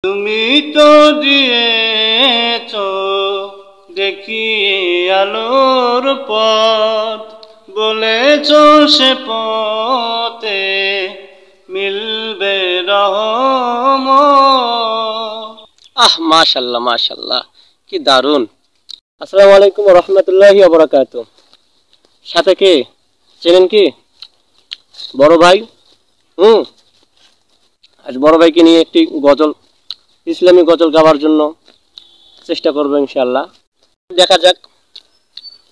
তুমি তো দিয়েছ দেখিয়ে আলোর পথ, বলেছ সে পথে মিলবে রহমত। মাশাআল্লাহ মাশাআল্লাহ, কি দারুণ। আসসালামু আলাইকুম ওয়া রাহমাতুল্লাহি ওয়া বারাকাতুহু। সাথে কে চেনেন কি? বড় ভাই। আজ বড় ভাইকে নিয়ে একটি গজল, ইসলামী গজল গাওয়ার জন্য চেষ্টা করবো ইনশাআল্লাহ। দেখা যাক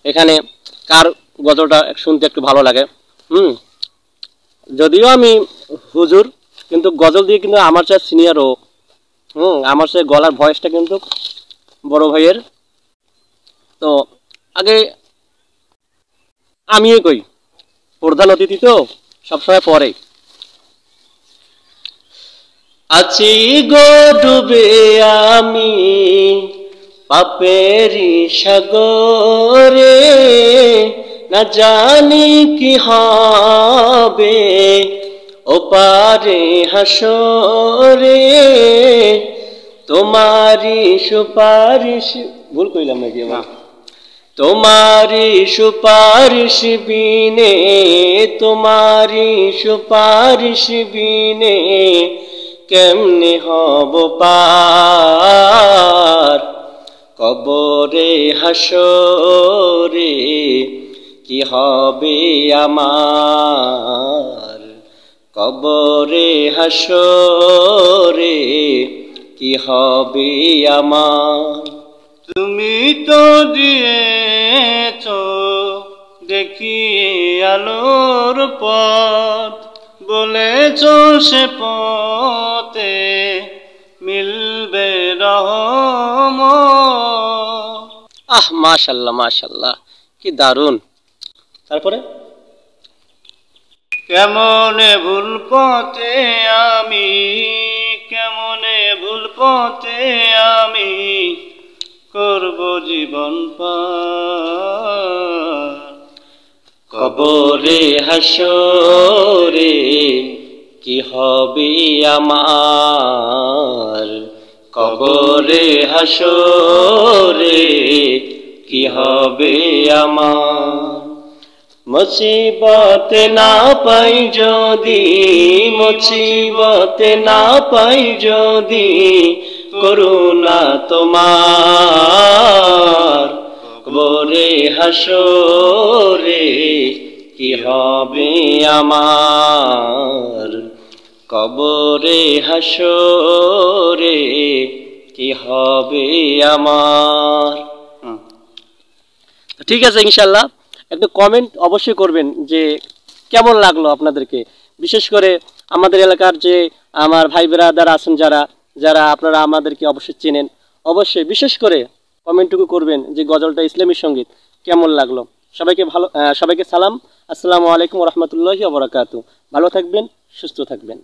এখানে কার গজলটা শুনতে একটু ভালো লাগে। যদিও আমি হুজুর, কিন্তু গজল দিয়ে কিন্তু আমার চেয়ে সিনিয়র ও। আমার চেয়ে গলার ভয়েসটা কিন্তু বড় ভাইয়ের। তো আগে আমি কই, প্রধান অতিথি তো সবসময় পরে। আছি গো ডুবে আমি পাপেরি সাগরে, না জানি কি হবে ওপারে হাসরে। তোমারি সুপারিশ, ভুল কইলাম নাকি? তোমারি সুপারিশ বিনে, তোমারি সুপারিশ বিনে কেমনে হব পার কবরে হাসরে, কি হবে আমার কবরে হাসরে, কি হবে আমার। তুমি তো দিয়েছ দেখিয়ে আলোর পথ, বলেছ সে পথে মিলবে রহমত। মাশাআল্লাহ মাশাআল্লাহ, কি দারুণ। তারপরে কেমনে ভুল পথে আমি, কেমনে ভুল পথে আমি করব জীবন পার কবরে হাসরে, কি হবে আমার কবরে হাসরে, কি হবে আমার। মুসিবতে না পাই যদি, মুসিবতে না পাই যদি করুণা তোমার কবরে হাসরে, কি হবে আমার কবরে হাসরে, কি হবে আমার। ঠিক আছে ইনশাআল্লাহ। একটু কমেন্ট অবশ্যই করবেন যে কেমন লাগলো আপনাদেরকে। বিশেষ করে আমাদের এলাকার যে আমার ভাই ব্রাদার আছেন যারা যারা আপনারা আমাদেরকে অবশ্যই চেনেন, অবশ্যই বিশেষ করে কমেন্টটুকু করবেন যে গজলটা ইসলামী সঙ্গীত কেমন লাগলো। সবাইকে সালাম। আসসালামু আলাইকুম ওয়া রাহমাতুল্লাহি ওয়া বারাকাতুহু। ভালো থাকবেন, সুস্থ থাকবেন।